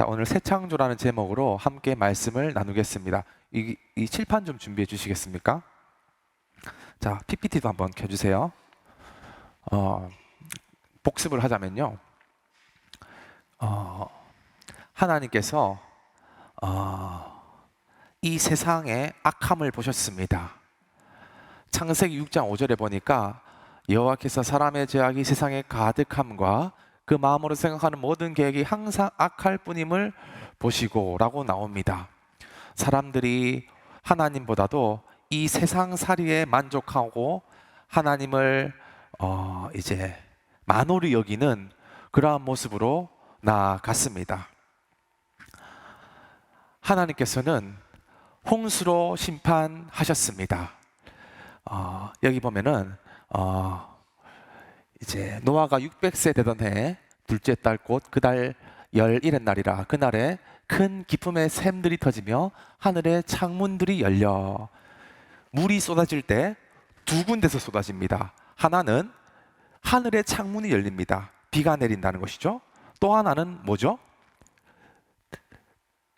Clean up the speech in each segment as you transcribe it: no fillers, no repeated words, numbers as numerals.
자, 오늘 새 창조라는 제목으로 함께 말씀을 나누겠습니다. 이 칠판 좀 준비해 주시겠습니까? 자, PPT도 한번 켜주세요. 복습을 하자면요. 하나님께서 이 세상의 악함을 보셨습니다. 창세기 6장 5절에 보니까 여호와께서 사람의 죄악이 세상에 가득함과 그 마음으로 생각하는 모든 계획이 항상 악할 뿐임을 보시고 라고 나옵니다. 사람들이 하나님보다도 이 세상살이에 만족하고 하나님을 이제 만홀히 여기는 그러한 모습으로 나아갔습니다. 하나님께서는 홍수로 심판하셨습니다. 여기 보면은 이제 노아가 600세 되던 해 둘째 달 곧 그 달 열일의 날이라 그날에 큰 기쁨의 샘들이 터지며 하늘의 창문들이 열려 물이 쏟아질 때 두 군데서 쏟아집니다. 하나는 하늘의 창문이 열립니다. 비가 내린다는 것이죠. 또 하나는 뭐죠?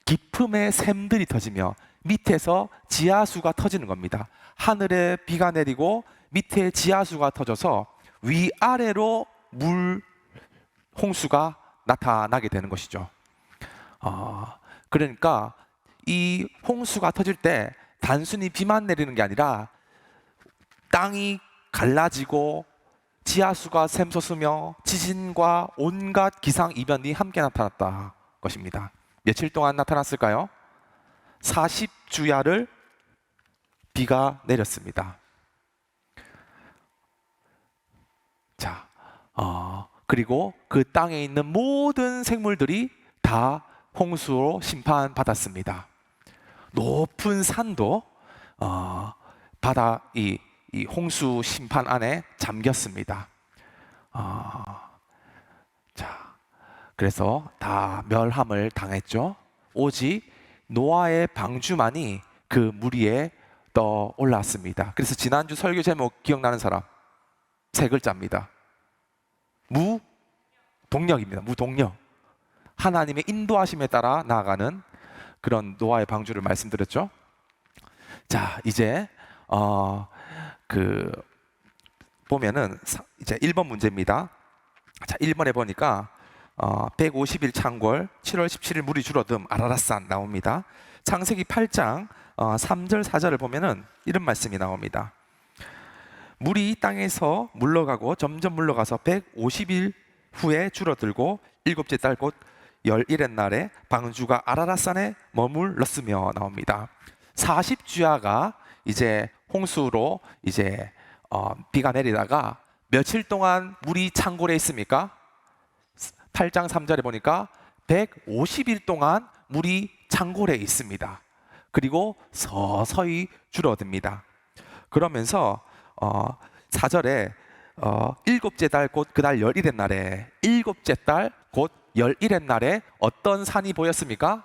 기쁨의 샘들이 터지며 밑에서 지하수가 터지는 겁니다. 하늘에 비가 내리고 밑에 지하수가 터져서 위아래로 물 홍수가 나타나게 되는 것이죠. 그러니까 이 홍수가 터질 때 단순히 비만 내리는 게 아니라 땅이 갈라지고 지하수가 샘솟으며 지진과 온갖 기상이변이 함께 나타났다 것입니다. 며칠 동안 나타났을까요? 40주야를 비가 내렸습니다. 자, 그리고 그 땅에 있는 모든 생물들이 다 홍수로 심판받았습니다. 높은 산도 바다 이 홍수 심판 안에 잠겼습니다. 자, 그래서 다 멸함을 당했죠. 오직 노아의 방주만이 그 물 위에 떠 올랐습니다. 그래서 지난주 설교 제목 기억나는 사람? 세 글자입니다. 무동력입니다. 무동력. 하나님의 인도하심에 따라 나아가는 그런 노아의 방주를 말씀드렸죠. 자, 이제 보면은 이제 1번 문제입니다. 자, 1번에 보니까 150일 창궐 7월 17일 물이 줄어듦 아라랏산 나옵니다. 창세기 8장 3절 4절을 보면은 이런 말씀이 나옵니다. 물이 땅에서 물러가고 점점 물러가서 150일 후에 줄어들고 일곱째 달 곧 열일의 날에 방주가 아라랏산에 머물렀으며 나옵니다. 40주야가 이제 홍수로 이제 비가 내리다가 며칠 동안 물이 창궐해 있습니까? 8장 3절에 보니까 150일 동안 물이 창궐해 있습니다. 그리고 서서히 줄어듭니다. 그러면서 4절에 일곱째 달 곧 그 달 열일의 날에 일곱째 달 곧 열일의 날에 어떤 산이 보였습니까?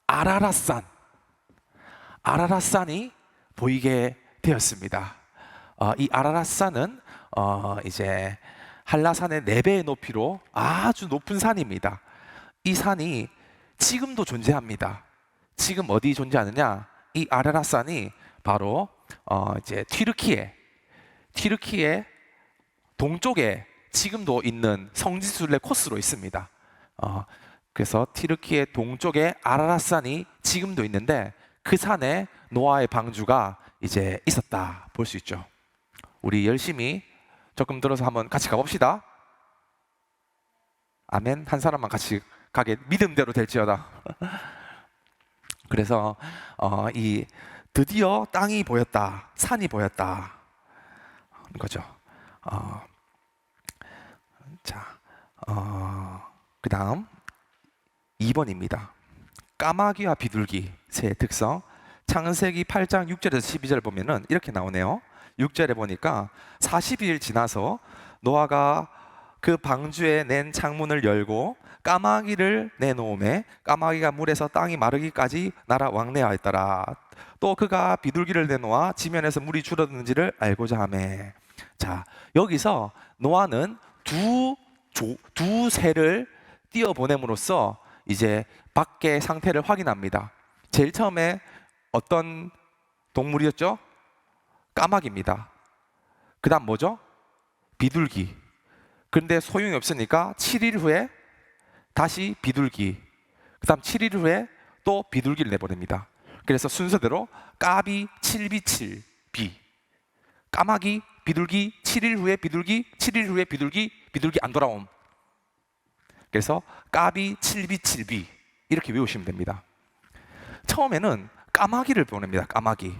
아라랏산. 아라랏산이 보이게 되었습니다. 이 아라랏산은 이제 한라산의 4배의 높이로 아주 높은 산입니다. 이 산이 지금도 존재합니다. 지금 어디 존재하느냐? 이 아라랏산이 바로 이제 튀르키예 동쪽에 지금도 있는 성지순례 코스로 있습니다. 그래서 튀르키예 동쪽에 아라랏산이 지금도 있는데 그 산에 노아의 방주가 이제 있었다 볼 수 있죠. 우리 열심히 조금 들어서 한번 같이 가봅시다. 아멘. 한 사람만 같이 가게 믿음대로 될지어다. 그래서 이 드디어 땅이 보였다, 산이 보였다 거죠. 자, 그 다음 2번입니다. 까마귀와 비둘기 새의 특성. 창세기 8장 6절에서 12절 보면은 이렇게 나오네요. 6절에 보니까 40일 지나서 노아가 그 방주에 낸 창문을 열고 까마귀를 내놓음에 까마귀가 물에서 땅이 마르기까지 날아 왕래하였더라. 또 그가 비둘기를 내놓아 지면에서 물이 줄어드는지를 알고자 하매. 자, 여기서 노아는 두 새를 띄어 보냄으로써 이제 밖의 상태를 확인합니다. 제일 처음에 어떤 동물이었죠? 까마귀입니다. 그 다음 뭐죠? 비둘기. 그런데 소용이 없으니까 7일 후에 다시 비둘기, 그 다음 7일 후에 또 비둘기를 내보냅니다. 그래서 순서대로 까비, 칠비, 비, 까마귀, 비둘기, 7일 후에 비둘기, 7일 후에 비둘기, 비둘기 안 돌아옴. 그래서 까비, 칠비 이렇게 외우시면 됩니다. 처음에는 까마귀를 보냅니다. 까마귀.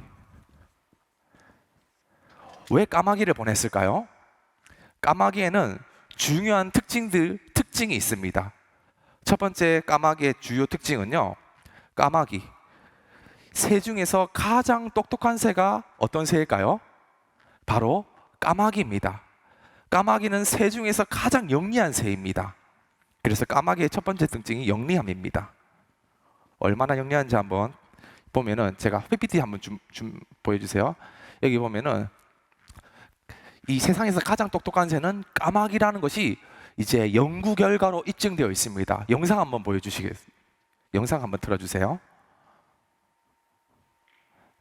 왜 까마귀를 보냈을까요? 까마귀에는 중요한 특징이 있습니다. 첫 번째 까마귀의 주요 특징은요, 까마귀, 새 중에서 가장 똑똑한 새가 어떤 새일까요? 바로 까마귀입니다. 까마귀는 새 중에서 가장 영리한 새입니다. 그래서 까마귀의 첫 번째 특징이 영리함입니다. 얼마나 영리한지 한번 보면은, 제가 PPT 한번 좀 보여주세요. 여기 보면은 이 세상에서 가장 똑똑한 새는 까마귀라는 것이 이제 연구 결과로 입증되어 있습니다. 영상 한번 보여주시겠습니다. 영상 한번 틀어주세요.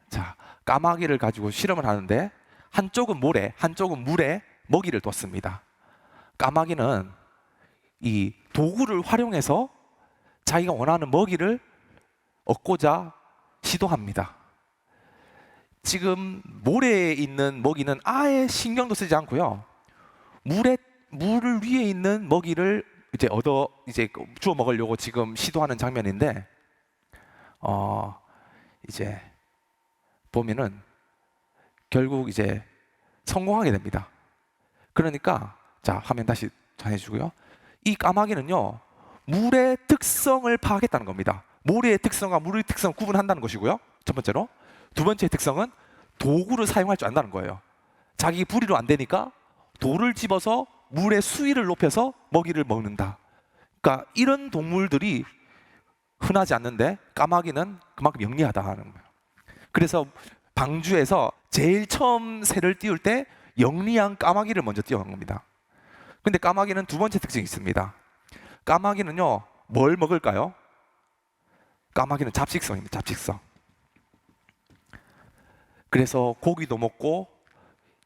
자, 까마귀를 가지고 실험을 하는데 한쪽은 모래, 한쪽은 물에 먹이를 뒀습니다. 까마귀는 이 도구를 활용해서 자기가 원하는 먹이를 얻고자 시도합니다. 지금 모래에 있는 먹이는 아예 신경도 쓰지 않고요, 물 위에 있는 먹이를 이제 주워 먹으려고 지금 시도하는 장면인데, 이제 보면은 결국 이제 성공하게 됩니다. 그러니까, 자, 화면 다시 전해주고요. 이 까마귀는요, 물의 특성을 파악했다는 겁니다. 모래의 특성과 물의 특성을 구분한다는 것이고요, 첫 번째로. 두 번째 특성은 도구를 사용할 줄 안다는 거예요. 자기 부리로 안 되니까 돌을 집어서 물의 수위를 높여서 먹이를 먹는다. 그러니까 이런 동물들이 흔하지 않는데 까마귀는 그만큼 영리하다는 거예요. 그래서 방주에서 제일 처음 새를 띄울 때 영리한 까마귀를 먼저 띄워놓은 겁니다. 근데 까마귀는 두 번째 특징이 있습니다. 까마귀는요, 뭘 먹을까요? 까마귀는 잡식성입니다. 잡식성. 그래서 고기도 먹고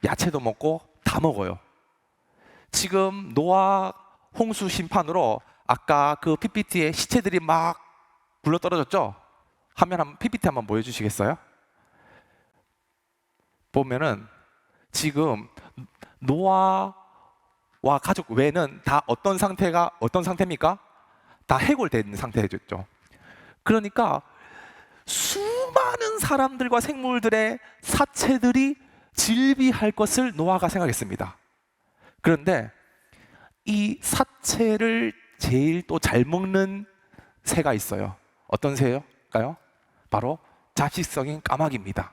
야채도 먹고 다 먹어요. 지금 노아 홍수 심판으로 아까 그 PPT에 시체들이 막 굴러떨어졌죠? PPT 한번 보여주시겠어요? 보면은 지금 노아와 가족 외에는 다 어떤 상태입니까? 다 해골된 상태였죠. 그러니까 수많은 사람들과 생물들의 사체들이 질비할 것을 노아가 생각했습니다. 그런데 이 사체를 제일 또 잘 먹는 새가 있어요. 어떤 새일까요? 바로 잡식성인 까마귀입니다.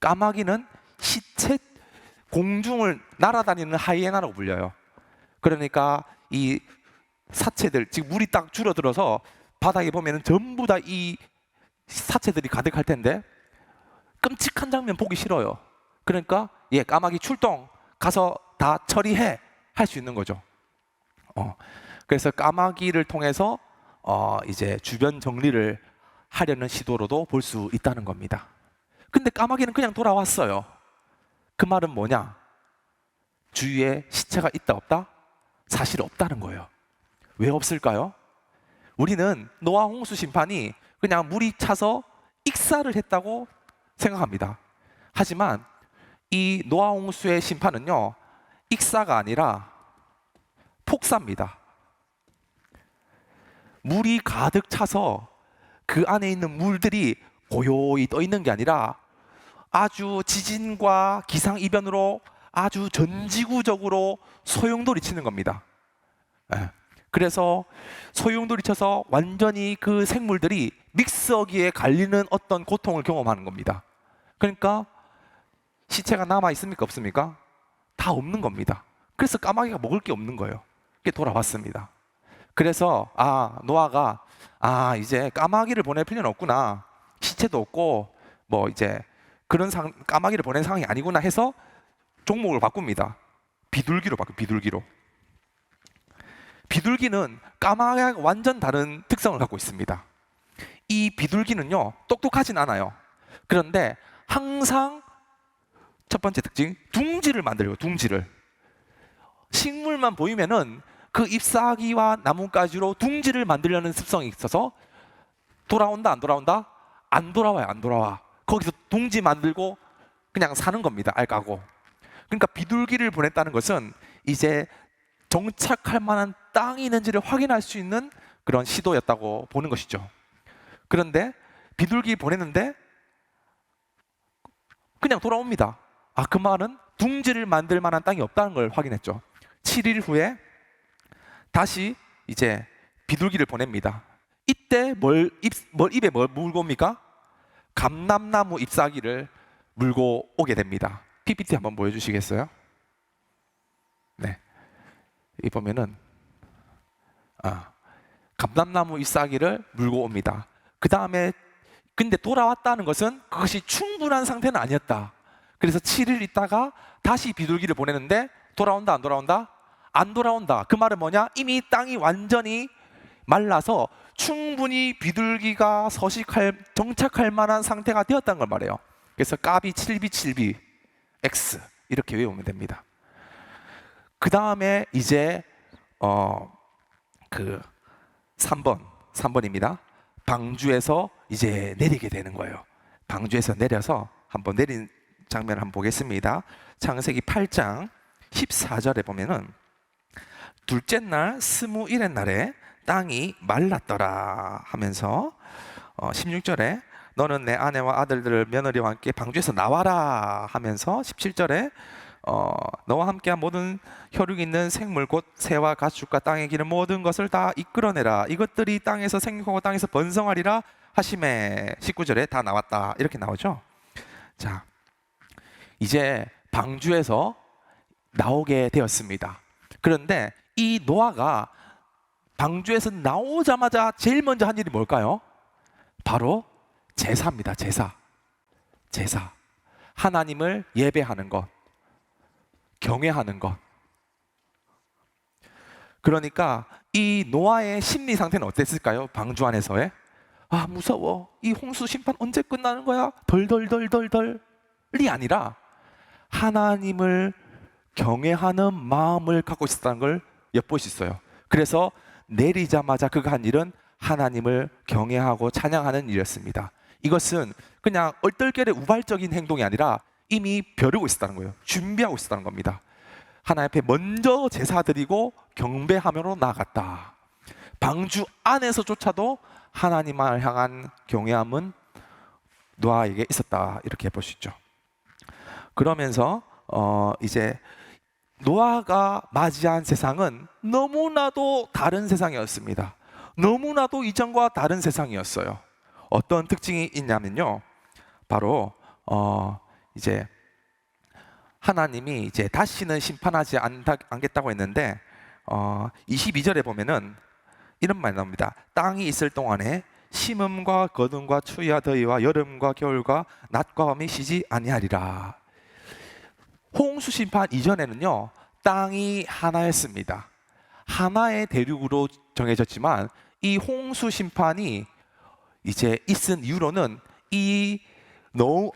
까마귀는 공중을 날아다니는 하이에나라고 불려요. 그러니까 이 사체들, 지금 물이 딱 줄어들어서 바닥에 보면 전부 다 이 사체들이 가득할 텐데 끔찍한 장면 보기 싫어요. 그러니까 까마귀 출동, 가서 다 처리해, 할 수 있는 거죠. 그래서 까마귀를 통해서 이제 주변 정리를 하려는 시도로도 볼 수 있다는 겁니다. 근데 까마귀는 그냥 돌아왔어요. 그 말은 뭐냐? 주위에 시체가 있다 없다? 사실 없다는 거예요. 왜 없을까요? 우리는 노아 홍수 심판이 그냥 물이 차서 익사를 했다고 생각합니다. 하지만 이 노아 홍수의 심판은요, 익사가 아니라 폭사입니다. 물이 가득 차서 그 안에 있는 물들이 고요히 떠 있는 게 아니라 아주 지진과 기상이변으로 아주 전지구적으로 소용돌이치는 겁니다. 그래서 소용돌이쳐서 완전히 그 생물들이 믹서기에 갈리는 어떤 고통을 경험하는 겁니다. 그러니까 시체가 남아 있습니까? 없습니까? 다 없는 겁니다. 그래서 까마귀가 먹을 게 없는 거예요. 그게 돌아왔습니다. 그래서 노아가 이제 까마귀를 보낼 필요는 없구나, 시체도 없고 뭐 이제 그런 까마귀를 보낸 상황이 아니구나 해서 종목을 바꿉니다. 비둘기로 바꿔요. 비둘기는 까마귀와 완전 다른 특성을 갖고 있습니다. 이 비둘기는요, 똑똑하진 않아요. 그런데 항상 첫 번째 특징, 둥지를 만들어요. 둥지를. 식물만 보이면은 그 잎사귀와 나뭇가지로 둥지를 만들려는 습성이 있어서 돌아온다 안 돌아온다? 안 돌아와요. 안 돌아와. 거기서 둥지 만들고 그냥 사는 겁니다. 알 까고. 그러니까 비둘기를 보냈다는 것은 이제 정착할 만한 땅이 있는지를 확인할 수 있는 그런 시도였다고 보는 것이죠. 그런데 비둘기 보냈는데 그냥 돌아옵니다. 그 말은 둥지를 만들 만한 땅이 없다는 걸 확인했죠. 7일 후에 다시 이제 비둘기를 보냅니다. 이때 입에 뭘 물고 옵니까? 감람나무 잎사귀를 물고 오게 됩니다. PPT 한번 보여주시겠어요? 네. 이 보면은 감람나무 잎사귀를 물고 옵니다. 그 다음에 근데 돌아왔다는 것은 그것이 충분한 상태는 아니었다. 그래서 7일 있다가 다시 비둘기를 보내는데 돌아온다 안 돌아온다? 안 돌아온다. 그 말은 뭐냐? 이미 땅이 완전히 말라서 충분히 비둘기가 정착할 만한 상태가 되었다는 걸 말해요. 그래서 까비 7비 7비 X 이렇게 외우면 됩니다. 그 다음에 이제 그 3번입니다. 방주에서 이제 내리게 되는 거예요. 방주에서 내려서 한번 내린 장면을 한번 보겠습니다. 창세기 8장 14절에 보면은 둘째 날 21의 날에 땅이 말랐더라 하면서 16절에 너는 내 아내와 아들들을 며느리와 함께 방주에서 나와라 하면서 17절에 너와 함께한 모든 혈육 있는 생물 곧 새와 가축과 땅에 기는 모든 것을 다 이끌어내라 이것들이 땅에서 생육하고 땅에서 번성하리라 하심에 19절에 다 나왔다 이렇게 나오죠. 자, 이제 방주에서 나오게 되었습니다. 그런데 이 노아가 방주에서 나오자마자 제일 먼저 한 일이 뭘까요? 바로 제사입니다. 제사. 하나님을 예배하는 것, 경외하는 것. 그러니까 이 노아의 심리 상태는 어땠을까요? 방주 안에서의 무서워. 이 홍수 심판 언제 끝나는 거야? 덜덜덜덜덜이 아니라 하나님을 경외하는 마음을 갖고 있었다는 걸 엿볼 수 있어요. 그래서 내리자마자 그가 한 일은 하나님을 경외하고 찬양하는 일이었습니다. 이것은 그냥 얼떨결에 우발적인 행동이 아니라 이미 벼르고 있었다는 거예요. 준비하고 있었다는 겁니다. 하나님 앞에 먼저 제사 드리고 경배하면서 나아갔다. 방주 안에서조차도 하나님을 향한 경외함은 노아에게 있었다. 이렇게 볼 수 있죠. 그러면서 이제 노아가 맞이한 세상은 너무나도 다른 세상이었습니다. 너무나도 이전과 다른 세상이었어요. 어떤 특징이 있냐면요, 바로 이제 하나님이 이제 다시는 심판하지 않겠다고 했는데 22절에 보면은 이런 말이 나옵니다. 땅이 있을 동안에 심음과 거둠과 추위와 더위와 여름과 겨울과 낮과 밤이 쉬지 아니하리라. 홍수 심판 이전에는요, 땅이 하나였습니다. 하나의 대륙으로 정해졌지만 이 홍수 심판이 이제 있은 이유로는 이 너무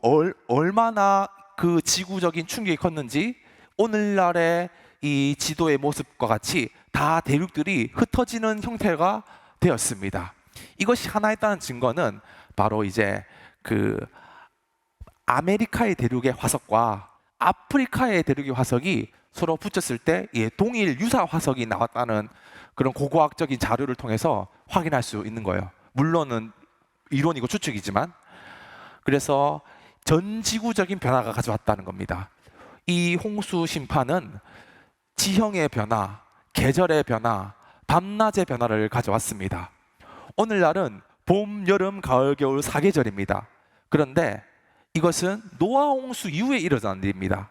얼마나 그 지구적인 충격이 컸는지 오늘날의 이 지도의 모습과 같이 다 대륙들이 흩어지는 형태가 되었습니다. 이것이 하나였다는 증거는 바로 이제 그 아메리카의 대륙의 화석과 아프리카의 대륙의 화석이 서로 붙였을 때 동일 유사 화석이 나왔다는 그런 고고학적인 자료를 통해서 확인할 수 있는 거예요. 물론은 이론이고 추측이지만. 그래서 전 지구적인 변화가 가져왔다는 겁니다. 이 홍수 심판은 지형의 변화, 계절의 변화, 밤낮의 변화를 가져왔습니다. 오늘날은 봄, 여름, 가을, 겨울 4계절입니다. 그런데 이것은 노아 홍수 이후에 일어난 일입니다.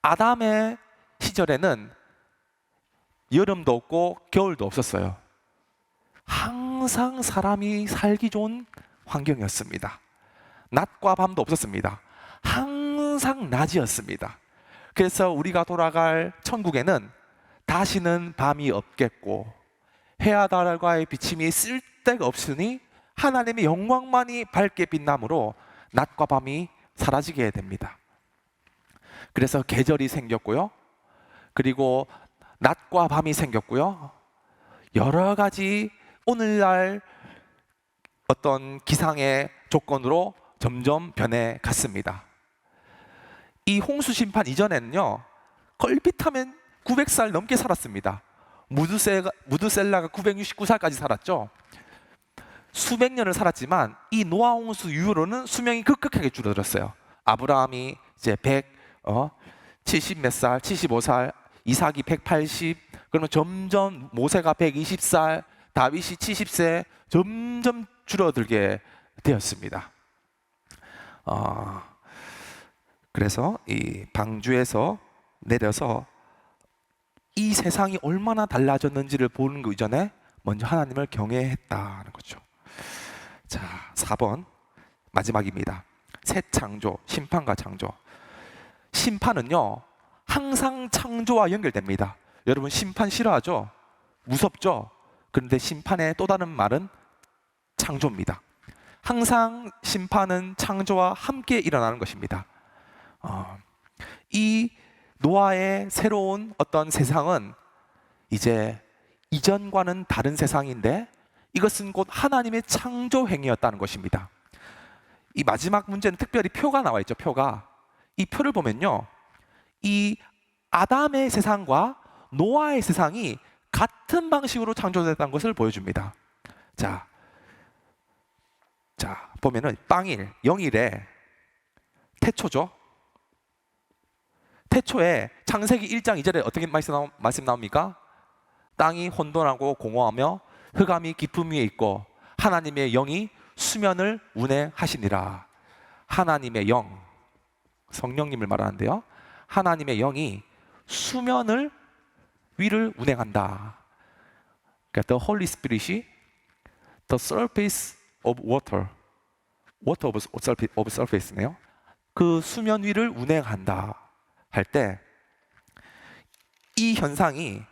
아담의 시절에는 여름도 없고 겨울도 없었어요. 항상 사람이 살기 좋은 환경이었습니다. 낮과 밤도 없었습니다. 항상 낮이었습니다. 그래서 우리가 돌아갈 천국에는 다시는 밤이 없겠고 해와 달과의 비침이 쓸데가 없으니 하나님의 영광만이 밝게 빛나므로 낮과 밤이 사라지게 됩니다. 그래서 계절이 생겼고요. 그리고 낮과 밤이 생겼고요. 여러 가지 오늘날 어떤 기상의 조건으로 점점 변해 갔습니다. 이 홍수 심판 이전에는요, 걸핏하면 900살 넘게 살았습니다. 무드셀라가 969살까지 살았죠. 수백 년을 살았지만 이 노아 홍수 이후로는 수명이 급격하게 줄어들었어요. 아브라함이 이제 170 몇 살, 75살, 이삭이 180, 그러면 점점 모세가 120살, 다윗이 70세, 점점 줄어들게 되었습니다. 그래서 이 방주에서 내려서 이 세상이 얼마나 달라졌는지를 보는 그 이전에 먼저 하나님을 경외했다는 거죠. 자, 4번 마지막입니다. 새 창조, 심판과 창조. 심판은요, 항상 창조와 연결됩니다. 여러분 심판 싫어하죠? 무섭죠? 그런데 심판의 또 다른 말은 창조입니다. 항상 심판은 창조와 함께 일어나는 것입니다. 이 노아의 새로운 어떤 세상은 이제 이전과는 다른 세상인데 이것은 곧 하나님의 창조 행위였다는 것입니다. 이 마지막 문제는 특별히 표가 나와 있죠. 표가. 이 표를 보면요, 이 아담의 세상과 노아의 세상이 같은 방식으로 창조됐다는 것을 보여줍니다. 자 보면은 빵일, 영일에 태초죠. 태초에 창세기 1장 2절에 어떻게 말씀 나옵니까? 땅이 혼돈하고 공허하며 흑암이 깊음 위에 있고 하나님의 영이 수면을 운행하시니라. 하나님의 영, 성령님을 말하는데요, 하나님의 영이 수면을 위를 운행한다. 그러니까 the Holy Spirit이 the surface of water, water of surface네요. 그 수면 위를 운행한다 할 때 이 현상이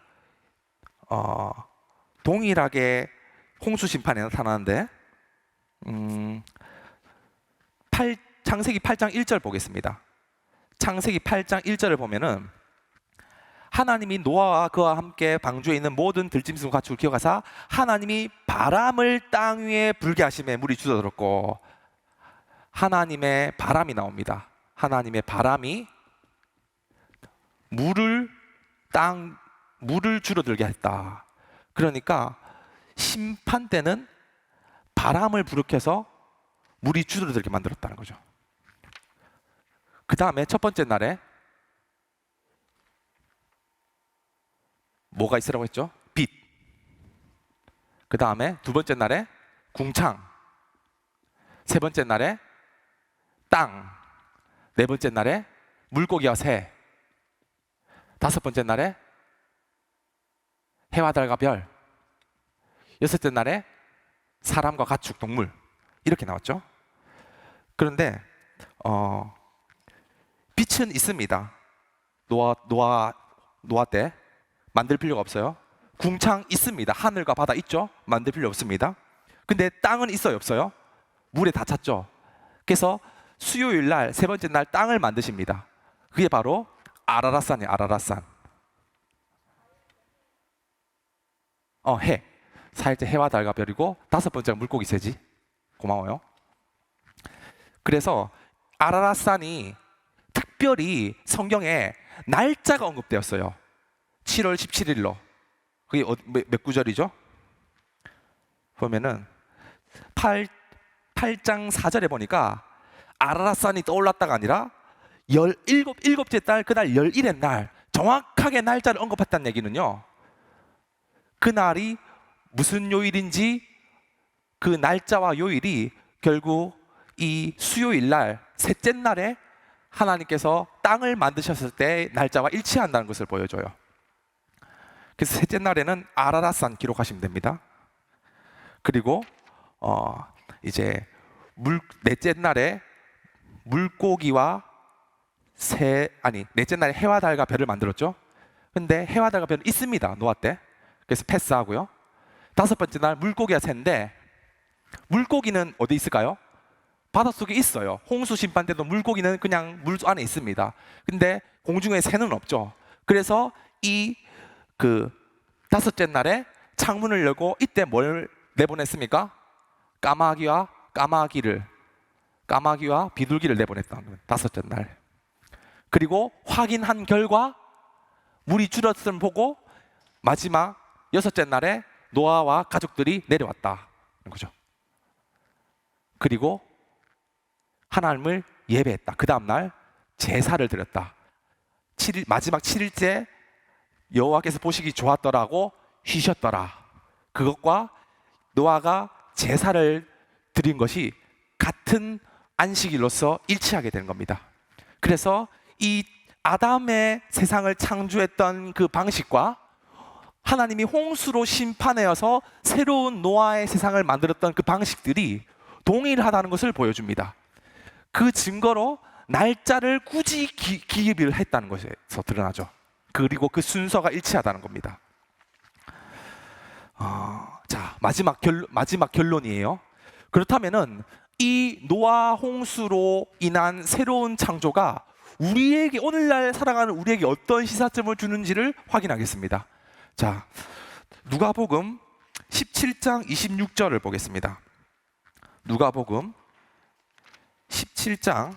동일하게 홍수 심판에 나타나는데 창세기 8장 1절 보겠습니다. 창세기 8장 1절을 보면은 하나님이 노아와 그와 함께 방주에 있는 모든 들짐승 가축을 기억하사 하나님이 바람을 땅 위에 불게 하심에 물이 줄어들었고, 하나님의 바람이 나옵니다. 하나님의 바람이 물을 줄어들게 했다. 그러니까 심판 때는 바람을 불으켜서 물이 줄어들게 만들었다는 거죠. 그 다음에 첫 번째 날에 뭐가 있으라고 했죠? 빛. 그 다음에 두 번째 날에 궁창. 세 번째 날에 땅. 네 번째 날에 물고기와 새. 다섯 번째 날에 해와 달과 별. 여섯째 날에 사람과 가축, 동물. 이렇게 나왔죠. 그런데 빛은 있습니다. 노아 때 만들 필요가 없어요. 궁창 있습니다. 하늘과 바다 있죠. 만들 필요 없습니다. 근데 땅은 있어요, 없어요? 물에 다 찼죠. 그래서 수요일 날, 세 번째 날 땅을 만드십니다. 그게 바로 아라랏산이에요. 아라랏산. 해. 4일째 해와 달과 별이고, 다섯 번째가 물고기 새지. 고마워요. 그래서 아라랏산이 특별히 성경에 날짜가 언급되었어요. 7월 17일로. 그게 몇 구절이죠? 보면은 8장 4절에 보니까 아라랏산이 떠올랐다가 아니라 17째 달 그날 11의 날, 정확하게 날짜를 언급했다는 얘기는요, 그날이 무슨 요일인지 그 날짜와 요일이 결국 이 수요일 날, 셋째 날에 하나님께서 땅을 만드셨을 때 날짜와 일치한다는 것을 보여줘요. 그래서 셋째 날에는 아라랏산 기록하시면 됩니다. 그리고 이제 넷째 날에 물고기와 넷째 날에 해와 달과 별을 만들었죠. 근데 해와 달과 별은 있습니다, 노아 때. 그래서 패스하고요. 다섯 번째 날 물고기가 샌데, 물고기는 어디 있을까요? 바닷속에 있어요. 홍수 심판 때도 물고기는 그냥 물 안에 있습니다. 근데 공중에 새는 없죠. 그래서 이 그 다섯째 날에 창문을 열고 이때 뭘 내보냈습니까? 까마귀와 비둘기를 내보냈다는 거예요. 다섯째 날. 그리고 확인한 결과 물이 줄었음을 보고 마지막 여섯째 날에 노아와 가족들이 내려왔다는 거죠. 그리고 하나님을 예배했다. 그 다음날 제사를 드렸다. 마지막 7일째 여호와께서 보시기 좋았더라고 쉬셨더라. 그것과 노아가 제사를 드린 것이 같은 안식일로서 일치하게 되는 겁니다. 그래서 이 아담의 세상을 창조했던 그 방식과 하나님이 홍수로 심판하여서 새로운 노아의 세상을 만들었던 그 방식들이 동일하다는 것을 보여줍니다. 그 증거로 날짜를 굳이 기입을 했다는 것에서 드러나죠. 그리고 그 순서가 일치하다는 겁니다. 자, 마지막 결론이에요. 그렇다면은 이 노아 홍수로 인한 새로운 창조가 우리에게, 오늘날 살아가는 우리에게 어떤 시사점을 주는지를 확인하겠습니다. 자, 누가복음 17장 26절을 보겠습니다. 누가복음 17장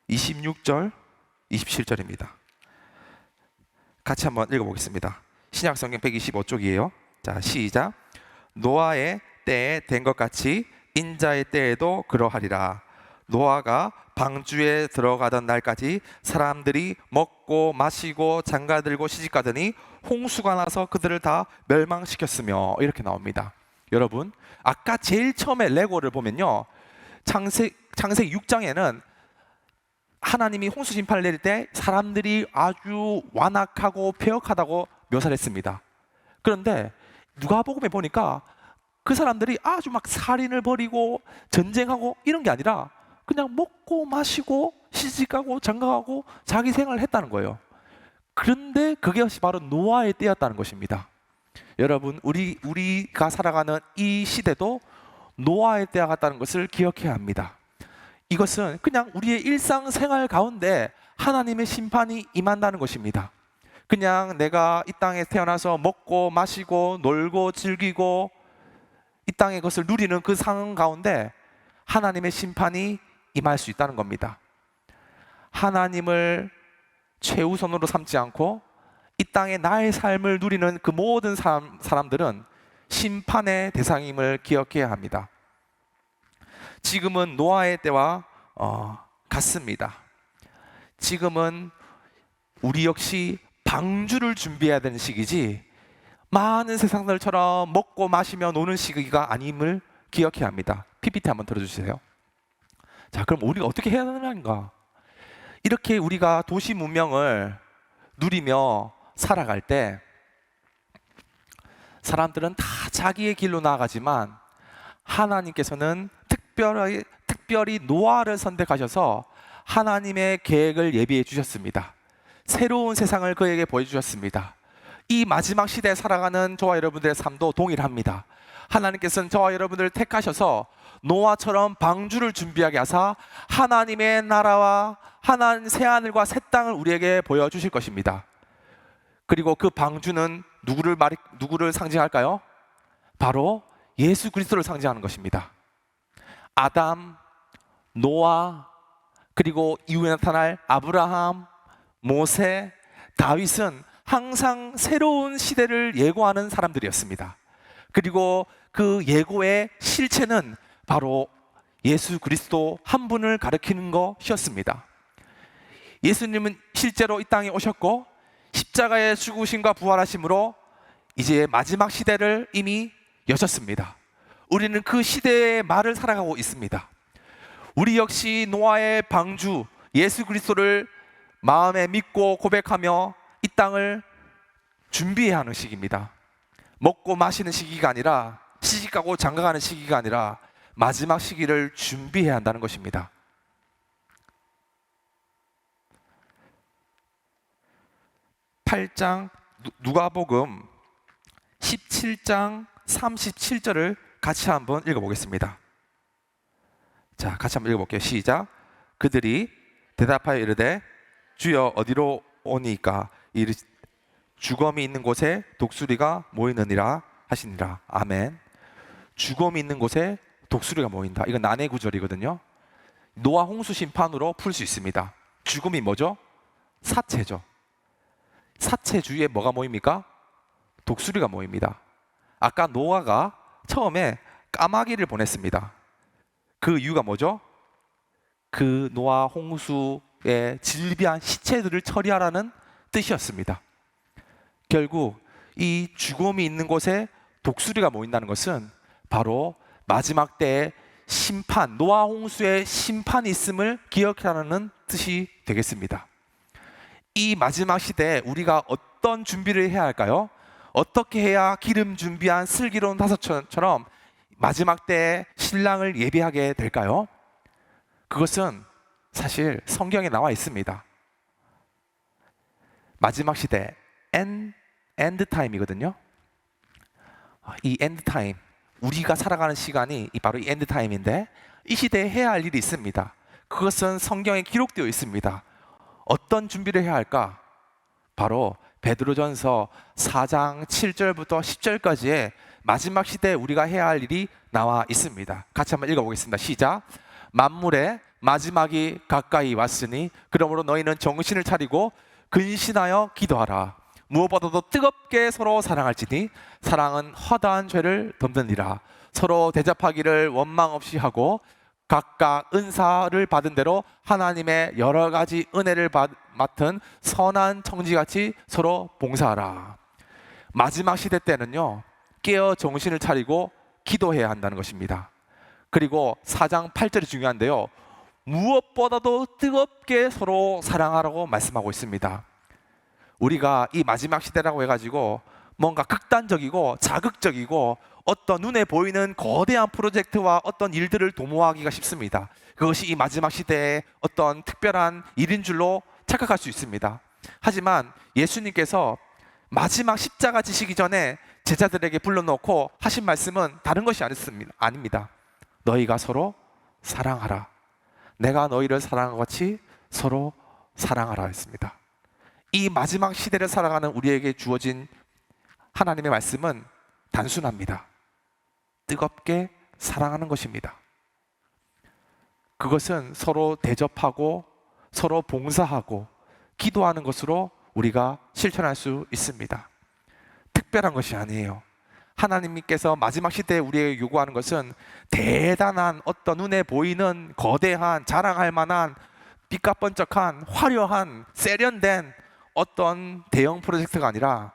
26절 27절입니다. 같이 한번 읽어보겠습니다. 신약성경 125쪽이에요. 자, 시작. 노아의 때에 된 것 같이 인자의 때에도 그러하리라. 노아가 방주에 들어가던 날까지 사람들이 먹고 마시고 장가들고 시집가더니 홍수가 나서 그들을 다 멸망시켰으며, 이렇게 나옵니다. 여러분, 아까 제일 처음에 레고를 보면요, 창세기 6장에는 하나님이 홍수 심판을 내릴 때 사람들이 아주 완악하고 폐역하다고 묘사를 했습니다. 그런데 누가복음에 보니까 그 사람들이 아주 막 살인을 벌이고 전쟁하고 이런 게 아니라 그냥 먹고 마시고 시집가고 장가가고 자기 생활을 했다는 거예요. 그런데 그것이 바로 노아의 때였다는 것입니다. 여러분, 우리가 살아가는 이 시대도 노아의 때와 같다는 것을 기억해야 합니다. 이것은 그냥 우리의 일상생활 가운데 하나님의 심판이 임한다는 것입니다. 그냥 내가 이 땅에 태어나서 먹고 마시고 놀고 즐기고 이 땅의 것을 누리는 그 상황 가운데 하나님의 심판이 임할 수 있다는 겁니다. 하나님을 최우선으로 삼지 않고 이 땅에 나의 삶을 누리는 그 모든 사람들은 심판의 대상임을 기억해야 합니다. 지금은 노아의 때와 같습니다. 지금은 우리 역시 방주를 준비해야 되는 시기지 많은 세상들처럼 먹고 마시며 노는 시기가 아님을 기억해야 합니다. PPT 한번 들어주세요. 자, 그럼 우리가 어떻게 해야 되는가? 이렇게 우리가 도시 문명을 누리며 살아갈 때 사람들은 다 자기의 길로 나아가지만 하나님께서는 특별히 노아를 선택하셔서 하나님의 계획을 예비해 주셨습니다. 새로운 세상을 그에게 보여주셨습니다. 이 마지막 시대에 살아가는 저와 여러분들의 삶도 동일합니다. 하나님께서는 저와 여러분들을 택하셔서 노아처럼 방주를 준비하게 하사 하나님의 나라와 하나님 새하늘과 새 땅을 우리에게 보여주실 것입니다. 그리고 그 방주는 누구를 상징할까요? 바로 예수 그리스도를 상징하는 것입니다. 아담, 노아, 그리고 이후에 나타날 아브라함, 모세, 다윗은 항상 새로운 시대를 예고하는 사람들이었습니다. 그리고 그 예고의 실체는 바로 예수 그리스도 한 분을 가리키는 것이었습니다. 예수님은 실제로 이 땅에 오셨고 십자가의 죽으심과 부활하심으로 이제 마지막 시대를 이미 여셨습니다. 우리는 그 시대의 말을 살아가고 있습니다. 우리 역시 노아의 방주 예수 그리스도를 마음에 믿고 고백하며 이 땅을 준비해야 하는 시기입니다. 먹고 마시는 시기가 아니라, 시집가고 장가가는 시기가 아니라 마지막 시기를 준비해야 한다는 것입니다. 8장 누가복음 17장 37절을 같이 한번 읽어보겠습니다. 자, 같이 한번 읽어볼게요. 시작. 그들이 대답하여 이르되 주여 어디로 오니까 주검이 있는 곳에 독수리가 모이느니라 하시니라. 아멘. 주검이 있는 곳에 독수리가 모인다. 이건 난해 구절이거든요. 노아 홍수 심판으로 풀 수 있습니다. 주검이 뭐죠? 사체죠. 사체 주위에 뭐가 모입니까? 독수리가 모입니다. 아까 노아가 처음에 까마귀를 보냈습니다. 그 이유가 뭐죠? 그 노아 홍수의 질비한 시체들을 처리하라는 뜻이었습니다. 결국 이 죽음이 있는 곳에 독수리가 모인다는 것은 바로 마지막 때의 심판, 노아 홍수의 심판이 있음을 기억하라는 뜻이 되겠습니다. 이 마지막 시대에 우리가 어떤 준비를 해야 할까요? 어떻게 해야 기름 준비한 슬기로운 다섯처럼 마지막 때에 신랑을 예비하게 될까요? 그것은 사실 성경에 나와 있습니다. 마지막 시대, 엔드 타임이거든요. 이 엔드 타임, 우리가 살아가는 시간이 바로 이 엔드 타임인데, 이 시대에 해야 할 일이 있습니다. 그것은 성경에 기록되어 있습니다. 어떤 준비를 해야 할까? 바로 베드로전서 4장 7절부터 10절까지의 마지막 시대에 우리가 해야 할 일이 나와 있습니다. 같이 한번 읽어보겠습니다. 시작. 만물의 마지막이 가까이 왔으니 그러므로 너희는 정신을 차리고 근신하여 기도하라. 무엇보다도 뜨겁게 서로 사랑할지니 사랑은 허다한 죄를 덮느니라. 서로 대접하기를 원망 없이 하고 각각 은사를 받은 대로 하나님의 여러 가지 은혜를 맡은 선한 청지같이 서로 봉사하라. 마지막 시대 때는요, 깨어 정신을 차리고 기도해야 한다는 것입니다. 그리고 4장 8절이 중요한데요, 무엇보다도 뜨겁게 서로 사랑하라고 말씀하고 있습니다. 우리가 이 마지막 시대라고 해가지고 뭔가 극단적이고 자극적이고 어떤 눈에 보이는 거대한 프로젝트와 어떤 일들을 도모하기가 쉽습니다. 그것이 이 마지막 시대의 어떤 특별한 일인 줄로 착각할 수 있습니다. 하지만 예수님께서 마지막 십자가 지시기 전에 제자들에게 불러놓고 하신 말씀은 다른 것이 아닙니다. 너희가 서로 사랑하라. 내가 너희를 사랑한 것 같이 서로 사랑하라 했습니다. 이 마지막 시대를 살아가는 우리에게 주어진 하나님의 말씀은 단순합니다. 뜨겁게 사랑하는 것입니다. 그것은 서로 대접하고 서로 봉사하고 기도하는 것으로 우리가 실천할 수 있습니다. 특별한 것이 아니에요. 하나님께서 마지막 시대에 우리에게 요구하는 것은 대단한 어떤 눈에 보이는 거대한 자랑할 만한 빛깔번쩍한 화려한 세련된 어떤 대형 프로젝트가 아니라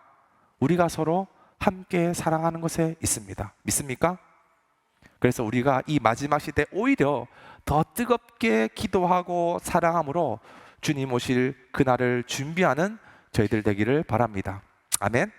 우리가 서로 함께 사랑하는 것에 있습니다. 믿습니까? 그래서 우리가 이 마지막 시대에 오히려 더 뜨겁게 기도하고 사랑함으로 주님 오실 그날을 준비하는 저희들 되기를 바랍니다. 아멘.